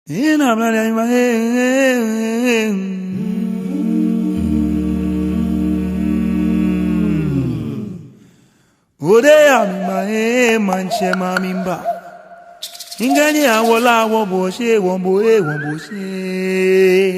In a bloody my head. Odea my head, manche mamimba. Ingani awola woboshe, womboe, womboshe.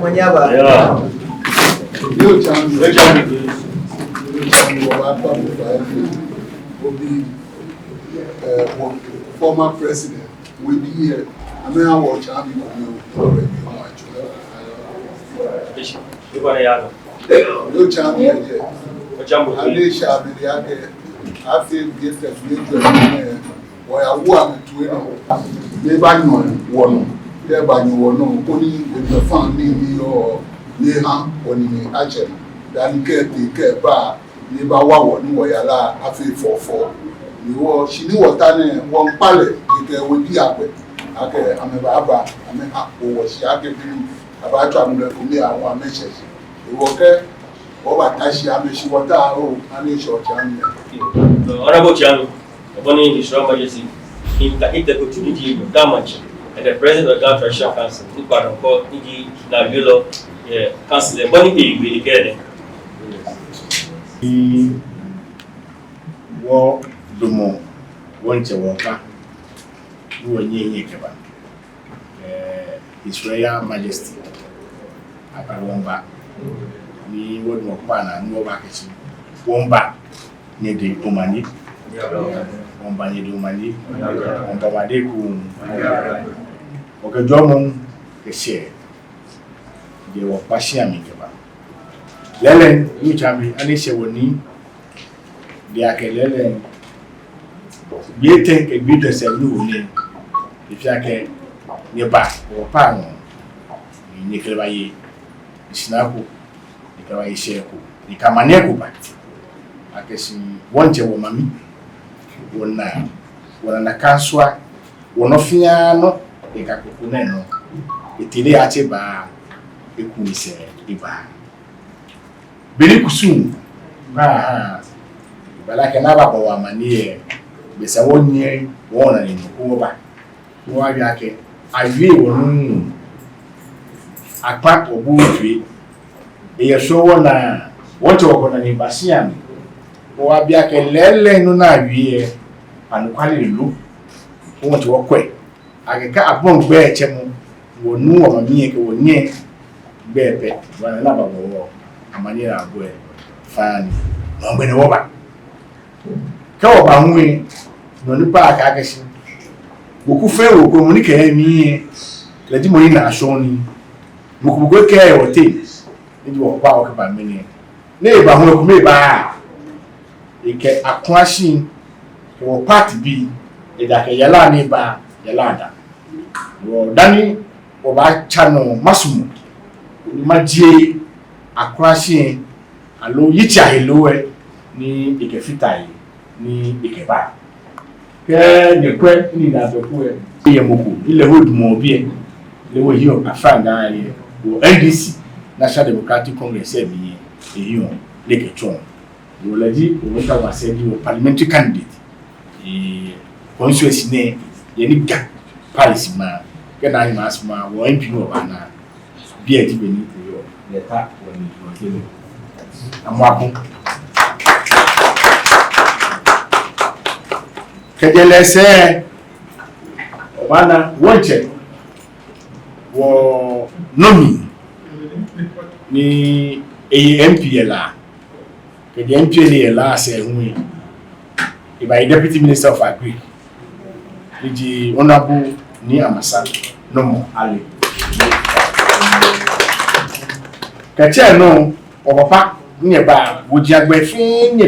Manye ba. Yo champion. Former president will be here. I mean, I watch champion already. No champion here. I did champion here. I feel get the future. Why I want to know. Never know one. Never know one. Only the family or Neha or in Achem. Then get bar. Never one wayala. I feel for. She knew what one pallet. It would be up. Okay, I'm a baba. I'm a happy. She had been about traveling to me. I want messages. You okay? Over Tashi, I'm a short and a short channel. Honorable Channel, upon His Royal Majesty, he take the opportunity of that much, and the President of the Treasury Council, who pardon called Niji Navilo, Council, the money we get. He war the more once a walker who are near Yakaba. His Royal Majesty, Apalomba, we would walk pan and no vacation. Womba. Near the Omani, on Bany Domani, on Bamadeku, Okajomon, the share. They were Pashiam. Lelen, which I mean, Alicia will need the Akelelen. Be take a bit as a new name if I can nearby or Pano, Nicolai, Snapu, Nicolai Sheku, Nicamaneco. Akesi wonje wo mami wona kanswa wono fia no ekakoku na no etile ache ba ekunise iba beli kusun balaka na ba kwa manie besa wonye wona ni ko ba wo abia ke awie wonu akpa obuwe e so wona wote wako na nibasia wa bia ke lele no na wie anukwale lu won ti wokwe ageka abon gbe eche mu wonu o mami ke wonye bebe wana na ba wo amani ra go e fani no gbe ne wo ba ka wo ba nwe no ni pa ka gashi wo ku fe wo ko mu ni ke mi le di mo ni na so ni mo ku go ke e wo te ni wo pa o ka ba mi ni ne ba ho ko me ba ike akwashin wo party bi edake yala ni ba yala da wo dani wo ba chano masumu ni majie akwashin alo yicha helowe ni ike fitai ni ike ba ke ni kwe ni da be ku e ye moku ile hold mo bi le wo hiyo afanga ye wo NDC National Democratic Congress e bi e hiyo le ke chon Wolaji wonka wasedi wo parliamentary candidate constituency ne yeni ga policy ma kana ni masma wo MP no bana bia ti beni yo leta woni woni amwako kejelese obana wonche wo nomi ni AMPLA the MPLA last year, by Deputy Minister of Agri, the Honorable Ni Amasa, no more Ali. Kacha no, or papa nearby, would you have been fin,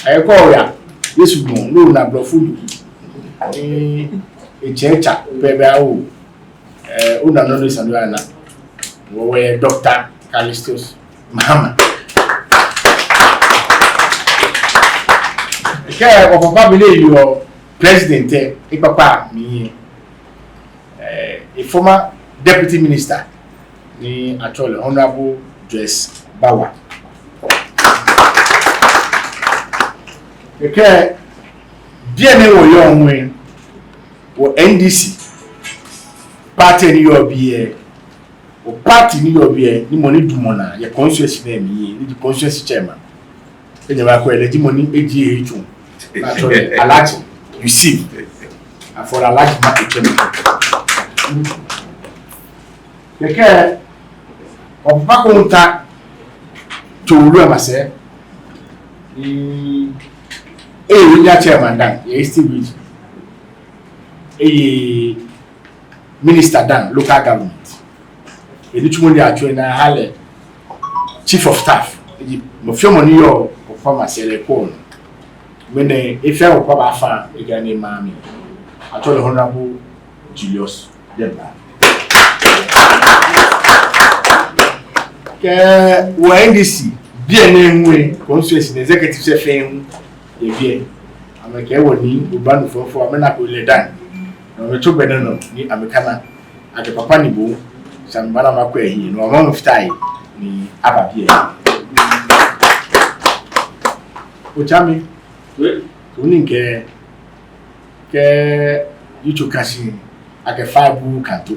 I call ya, this would no, na blow food. A chencha, Pebao, Una Nonis and Lana, where Dr. Callistus Mahama. Care of a family, your president, a papa, me, a former deputy minister, me, actually, Honorable Dress Bawa. The care, dear name, young wing, or NDC, party in your beer, or party in your beer, ni money to mona, your conscious name, the conscious chairman. In the money, AGH. Actually, a lot you see. for a large market. The care of Baconta to Ramase. Chairman Dan, still a minister Dan, local government. A Richmond Hale, chief of staff. Mofiomo Yo, former Selecon. When if I were Papa, a guy named Mammy, I told the Honorable Julius Debra. When this be a name way, constitution executive fame, I'm a care one name, Uban for a man will done. No, two better no, I'm a camera at the Papa Nibu, some Banama Quay, no amount of time, me up here. Ochami, uning ke you kasi ake 5 bu kanto.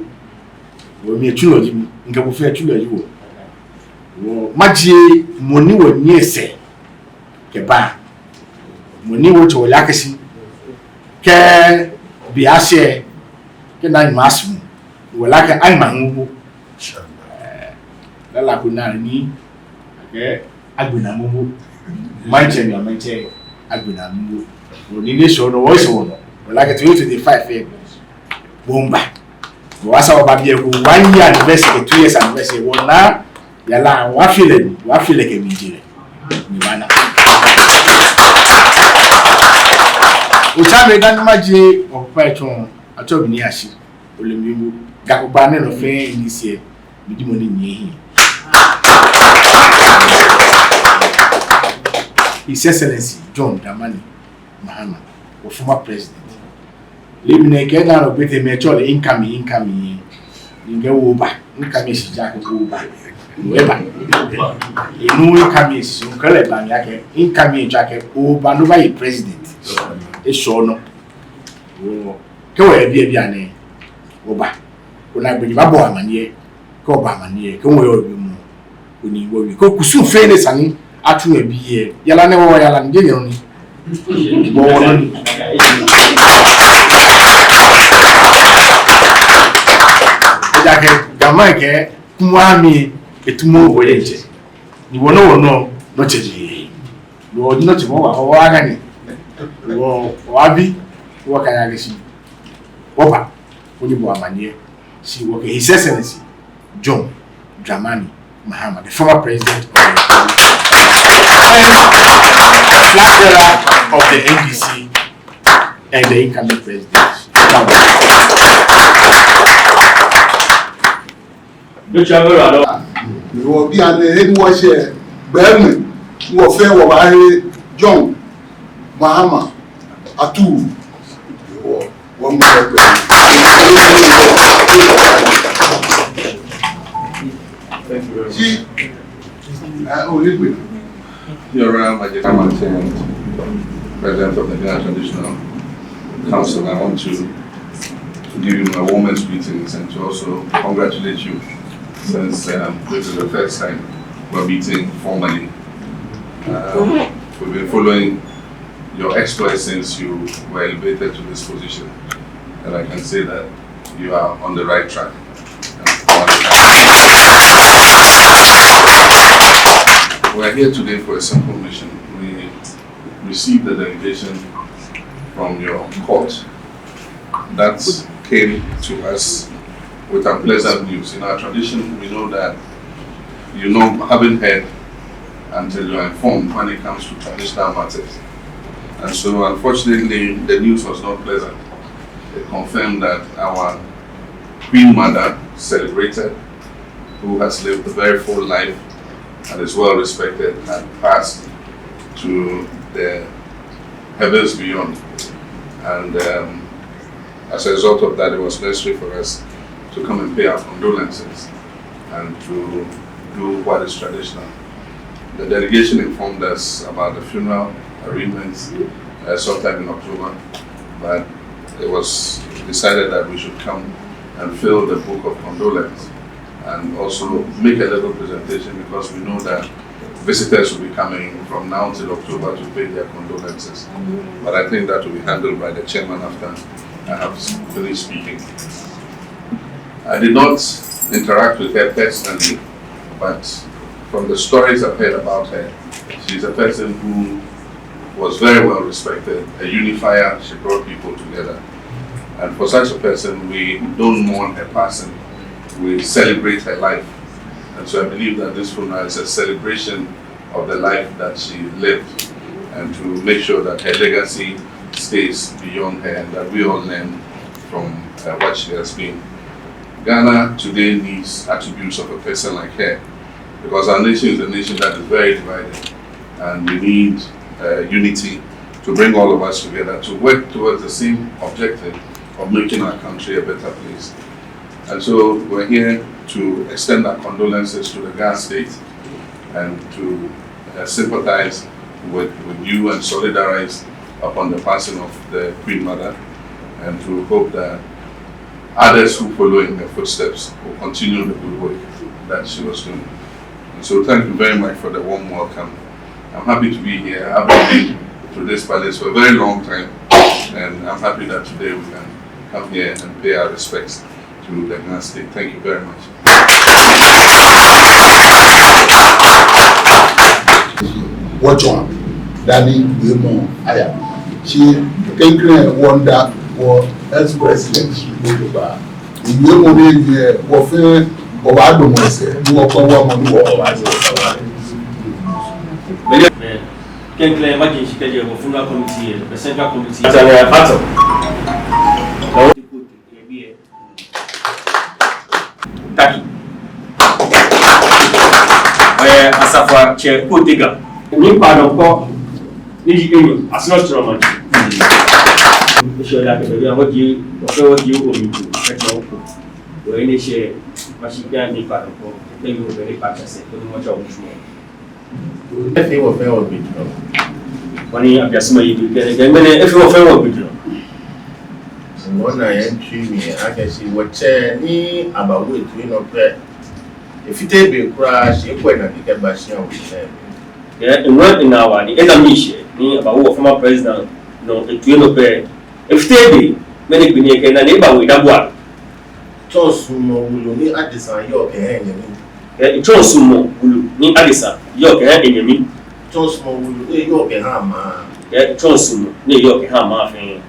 Wo mi etulo ji nka bu fe etulo ji wo. Wo maji moni wo ni ese ke ba. Moni wo to yakasi ke biase ke na masmu. Wo la ke ai mahubu. La kuna ni ke agbena mubu. Manye na Manye agbena mubu. Ni nation no voice one. Like 2025 bomba. Wasa obabie ku 1 year anniversary, 2 years anniversary wona yala wa feel ke minjire. Ni bana. Uchame dan maji opaiton atobi ni ashi. Olemimu gakuba ne no fe inisie. Bidi mo ni nyehi. His Excellency John Dramani Mahama, the former president. Living a get out of with a mature income, in the Uber, income is Jack Uber. Weber. A new income is Calaban, income in jacket, Uber, nobody president. It's sure no. Go ahead, be a biane. Uber. When I bring Babo Manye, go Manye, come away. When you go to fairness and atu ebi ye yala ne wo yala nje yero ni bo wono ni jake gama ke kumwami etumo wo yenje ni wono no cheji lo no ti mo wa aga ni wo abi wo kanya gesi opa oni bo amanye si wo ke His Excellency John Dramani Mahama, the former president of the NDC and the incoming president. You will be an head washer, Berman, who are fair of John Mahama, Atu. One Your Royal Majesty, President of the Ghana Traditional Council, I want to give you my warmest greetings and to also congratulate you since this is the first time we're meeting formally. We've been following your exploits since you were elevated to this position, and I can say that you are on the right track. We are here today for a simple mission. We received a delegation from your court that came to us with unpleasant news. In our tradition, we know that you know, haven't heard until you are informed when it comes to traditional matters. And so, unfortunately, the news was not pleasant. It confirmed that our Queen Mother, celebrated, who has lived a very full life and is well respected, and passed to the heavens beyond. And as a result of that, it was necessary for us to come and pay our condolences and to do what is traditional. The delegation informed us about the funeral arrangements sometime in October, but it was decided that we should come and fill the book of condolence and also make a little presentation, because we know that visitors will be coming from now till October to pay their condolences. But I think that will be handled by the chairman after I have finished speaking. I did not interact with her personally, but from the stories I've heard about her, she's a person who was very well respected, a unifier. She brought people together. And for such a person, we don't mourn her passing, we celebrate her life. And so I believe that this funeral is a celebration of the life that she lived, and to make sure that her legacy stays beyond her and that we all learn from what she has been. Ghana today needs attributes of a person like her, because our nation is a nation that is very divided, and we need unity to bring all of us together to work towards the same objective of making our country a better place. And so we're here to extend our condolences to the Ghana state and to sympathize with you and solidarize upon the passing of the Queen Mother, and to hope that others who follow in her footsteps will continue the good work that she was doing. And so thank you very much for the warm welcome. I'm happy to be here. I've been to this palace for a very long time, and I'm happy that today we can come here and pay our respects to the Ghana state. Thank you very much. Watch on. Danny Wilmo Aya. She taken wonder for ex-president Yoruba. Wilmo dey warfare of Adomose. You are one Ken claim imagine she can go funeral committee, the central committee. Taki. Asafa chair Kotega. Ni pardon ko ni jikeni asino Dramani. Sure that we are what you omi to etno ko. We ni share mashika ni pardon ko. Tell you very patches ko ni mo cha omo. If they were fair or big, Money abiyasima yi bi kene ngene efi wo fe wo bidro. one I entry me, I can see what ni about wait, we not pay. If you take a crash, you can't get back here with them. Yeah, in one in our the examination, ni about what former president no it will not pay. If they many people can neighbor with that one. Tosumo will ni Addison York and Yeah, it shows sumo bulu ni Adisa York and enemy. Tosumo will York and Hammer. Yeah, it shows sumo ni York and Hammer thing.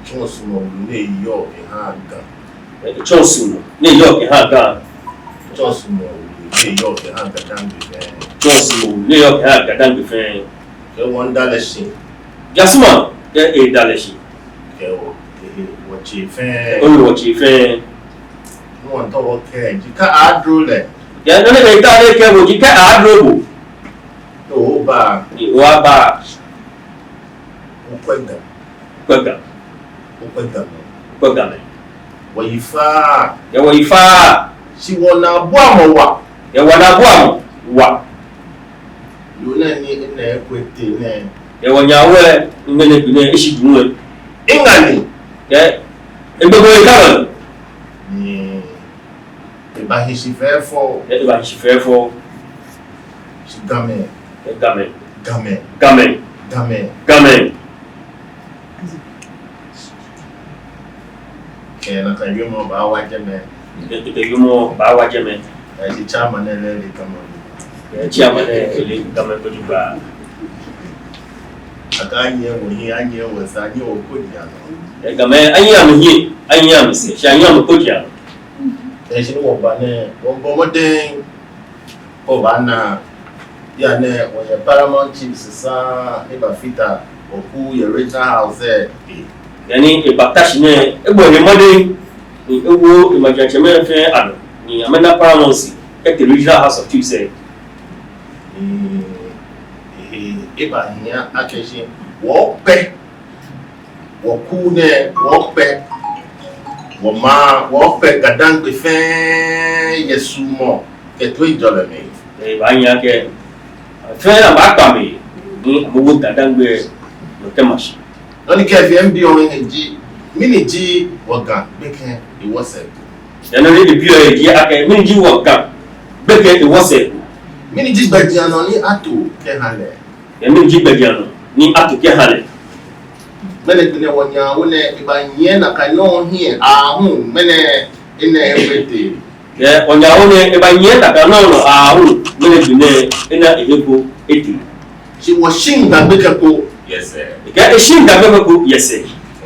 Tosumo will York and Haga. It shows sumo ni York and Haga. Tosumo will York and Haga down the Shows sumo ni York and Haga down the fan. $1 shing. Jasuma, yeah, $8. What you fan? Only what you fan. No one talk okay. You can't add rule. Yeah, no, they can't care what you can't add robo. No, ba. You are back. Ukwenda. Kwega. Kwega. Wayifa. Ya wayifa. Si wana bwamo wa. Ya wana bwamo wa. Yuna ni ene kwete ne. Ya wanyawe ngene bine ishi dunwe. Ingani. Ya ebogo ikalo. Ni ba hishi fefo. Ya ba hishi fefo. Si game. Game. Na kan yumo ba wajeme. Yumo ba wajeme. Si chairman ele kama. Chairman ele kama kujuba. Akanye wo anye wo sanye wo kodiya no. Game anyam se. Shanyam kodiya. Shi wo ba ne wo bomoden o ba na ya ne wo ye paramount chiefs sa e ba fita oku ye regional house e. Yani ebatashi ne egbo ne modern ni ewo emergency men fe ado ni amena paramount at the regional house of chiefs e ba nya akeshi wo pe wo ku ne wo pe wo pe gadangbe fe yesumo ke to ijole me ba nya ke fe na ba pa me ni amugo gadangbe no temashi oni ke FMB on eji mini ji woga beke e whatsapp ya no le bi o eji aka mini ji woga beke e whatsapp mini ji gbediano ni ato ke hale ya mini ji gbediano ni ato ke hale mene wonya wone ibanye na kano here ahu mene ina ebete ye wonya wone ibanye na kano no ahu mene dune ina eheko eti si wo shinga bekako yes ke shinga bekako yes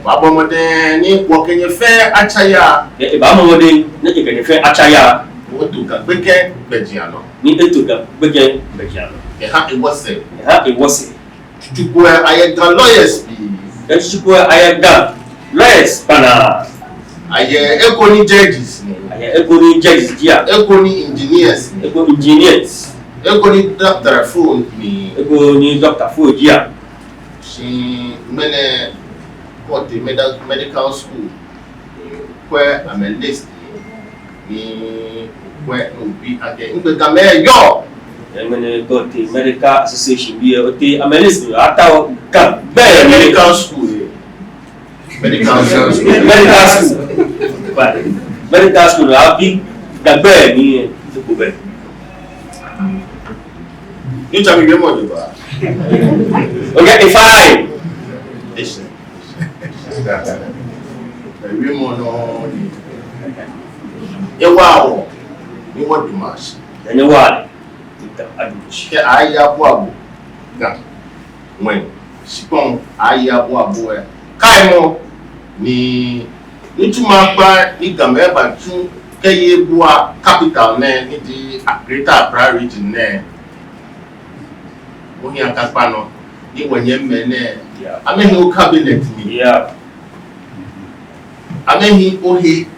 baba mode ni wo kenye fe achaya e ba mode ni kenye fe achaya wo tuka beke bejiano ni etuka beke bejiano e ha e wose Chukwe ayega lawyers bi. Chukwe ayega lawyers pana. Aye ekoni judges. Aye ekoni judges dia. Ekoni engineers. Ekoni doctor phone ni. Ekoni doctor phone dia. She mene what the medical school. Where I'm a list. Ni where no be again. Ngbe ka me yo. Mene go to medical association bi o te amelis ata ka be medical school. Medical school abi da be ni ko be. You tell me get more ba. Okay, fine. Listen. We mo no. Ewa ni what do mas. Ni wa ke aya boabo ga when sipon aya boabo e kai mo ni nituma pa ni gameba tun keye bua capital ne ni di greater priority ne ohi akapa no ni wonye mene amehi o cabinet ni amehi ohi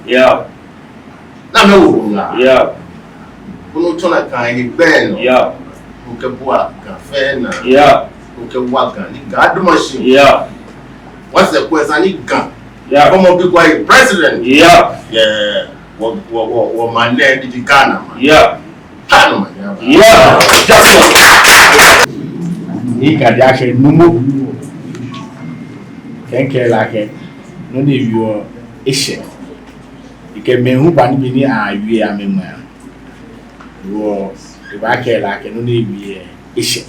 na me wo nga kuno tona kan ni ben uke bua cafe na uke waga ni gad machine what's the question ni gan come on people like president wo manne di Ghana Ghana man ni ka dia ke numu kenke la ke no ni yo ishe ike mehu ba ni bi ni awie amema wo ba ke la ke no ni wie ishe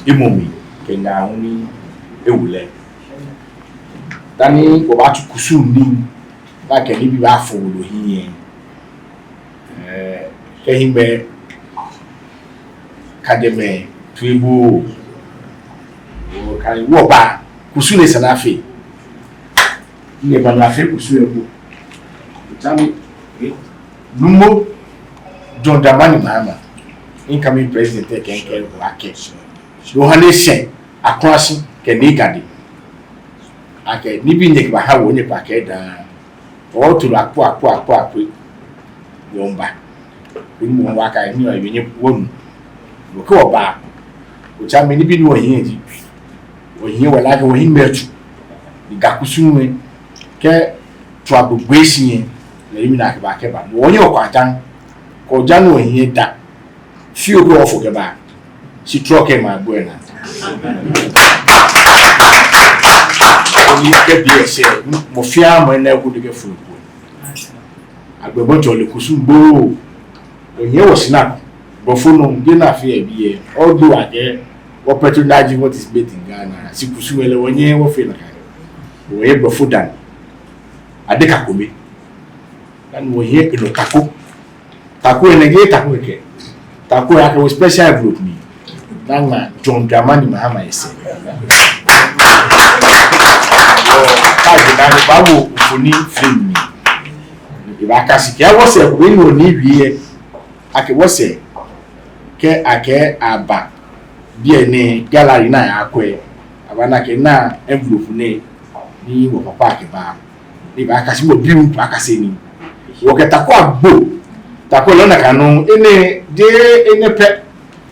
imomi ke nga huni ewule tani wo ba tu kusuni ba ke ni bi ba fo lo hiye ke himbe kademe tuibu wo kai wo ba kusuni sanafi ni ba na fe kusuebu tani numo Dramani Mahama, incoming president, can carry Wake. Yohaneshe, a crossing, can negate. I can nibi nick by how one packet down. Or to la poor quick. Womba. We won't walk. I knew I wouldn't. Look over. Which I may be no here. When you were like a wing merchant, the Gakusume, care trouble wasting, leaving like a back about. When you're quite done. O janu ehin da fi obi ofo ke ba si truck e ma gbo na oni ke bi ese mo fi am na ku de ke fu ko agbebo jole kusun gbo oyin wo snap bo funu de na fi e bi e odo age wo patronage what is made in Ghana si kusun ele wonye wo fi na ka wo e bo fudan ade ka komi dan wo ye ilo tako enege tako ke tako ya ko special group ni nanga Dramani Mahama ese ka je na bawo funi film ni ba ka si ke wo se we no ni wie ake wo se ke ake aba bi ene gallery na akwe abana ke na envelope ni wo papa ke ba ni ba ka si mo bi un pa ka se ni wo ke tako agbo tako lona kanu ene de ene pe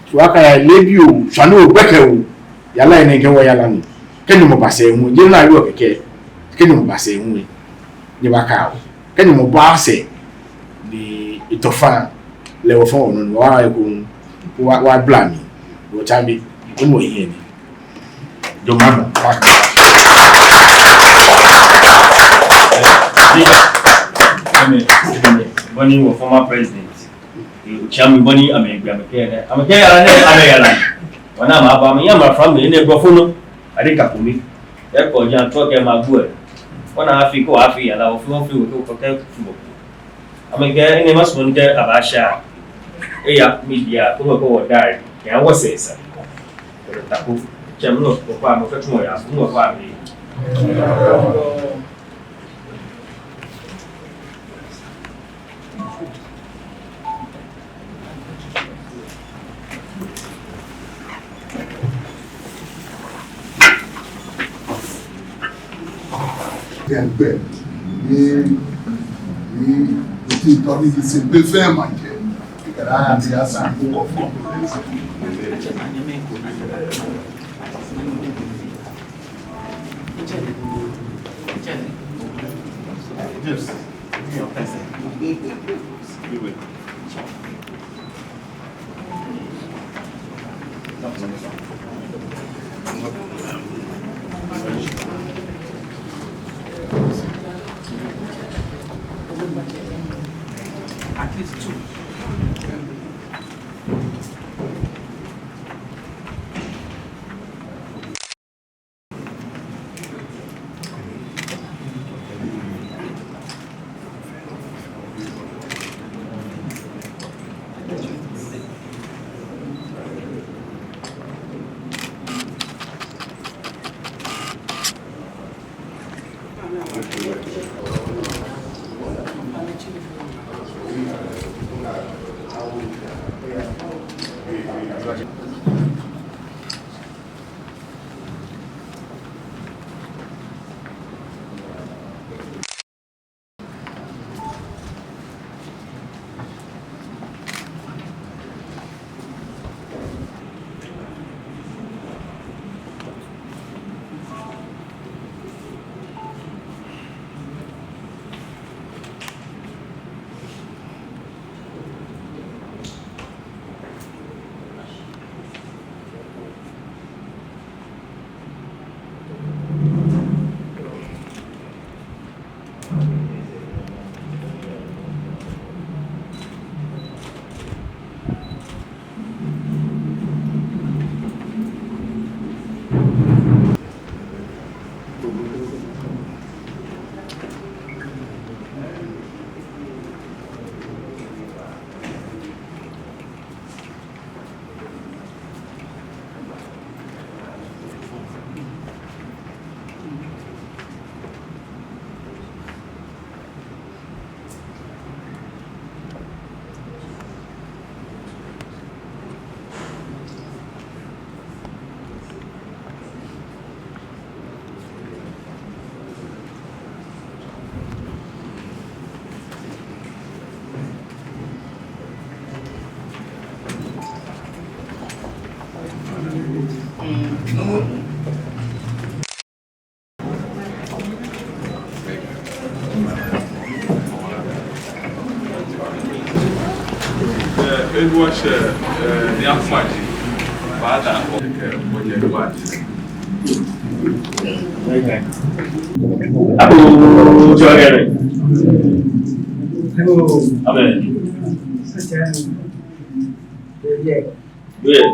tuaka ya lebio swanu ogbeke wo yala ene ke wo yala ni kenu mo base hu je na yo keke kenu mo base hu ni baka wo kenu mo base ni itofa le wo fon no wa ko wa blami wo chambi mo yin ni do mama Boni wa former president chami boni amegramekene amekela ne ameyala wana ma ba mi yama from ne go fono ade ka komi e ko jan to ke ma bu e ona afi ko afi ala o fi ko ke fu amenge ne mas mun ke abasha e ya media ko dai ya wo se sa ko ta ku chamno ko pa mo ka tumo ya mo pa mi Então, ele se prefere manter. Ficará a criança com o fogo. At least 2. It was the Almighty Father of the body. Abu Jorge. Amen. Good.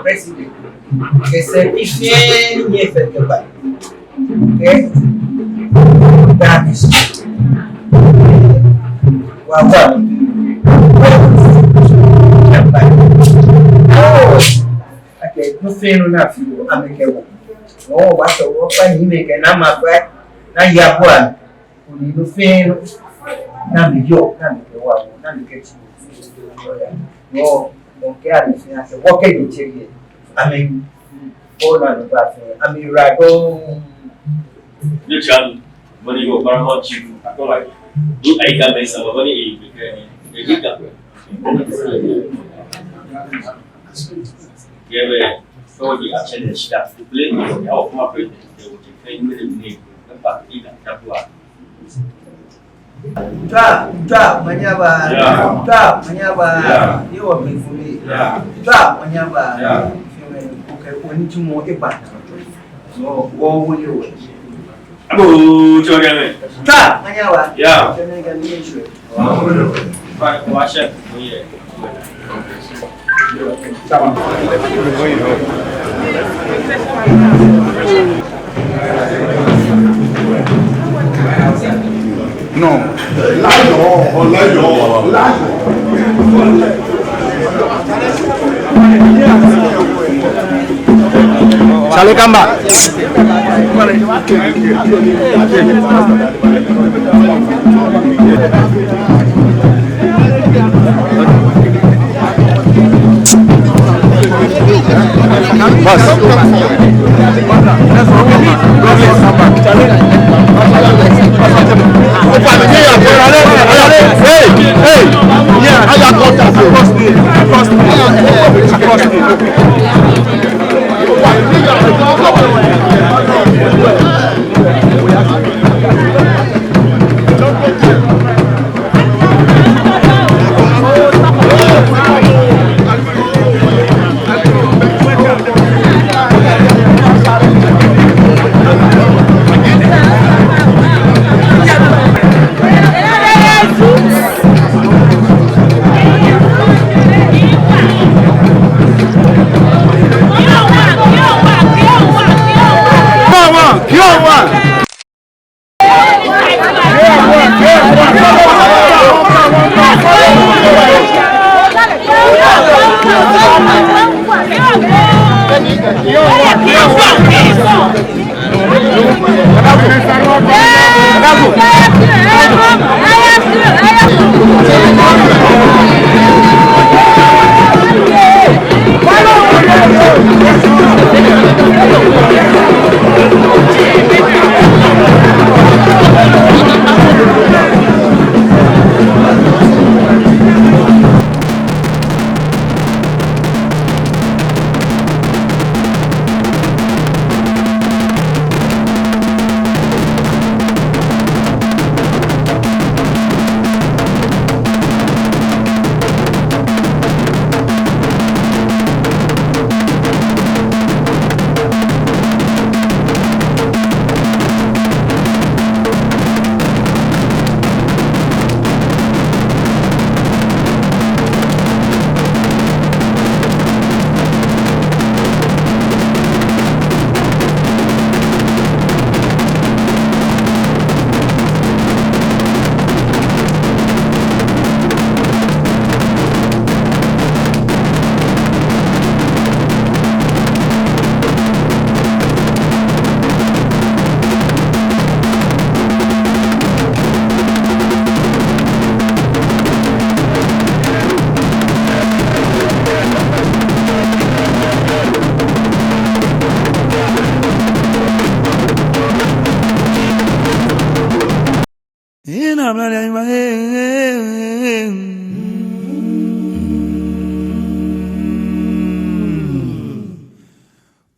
President, que certifique y efectúe. Dados. No feno na fio amekewo. Oh, basta o pai me que na mapa na yabwa. No feno na milho na mkewa na mketi. No, okay, I say, what can you tell you? I mean, all on the platform. I mean, right, go. You can, when you go Paramount Chief, I go like, do I can make some money? Yeah, so the actual staff to play with the help of my they will defend with the name of the Tapua. Drop, Manyaba, you are me for me. Drop, Manyaba, okay, when to more a back. So, what will you? Oh, Jordan. Drop, Manyaba, yeah. Right, watch it. Yeah. No, Shall we come back?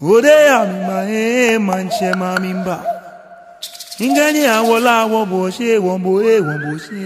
Odeya Manye Manye mba. Ingani awola woboshe wombo wombo she.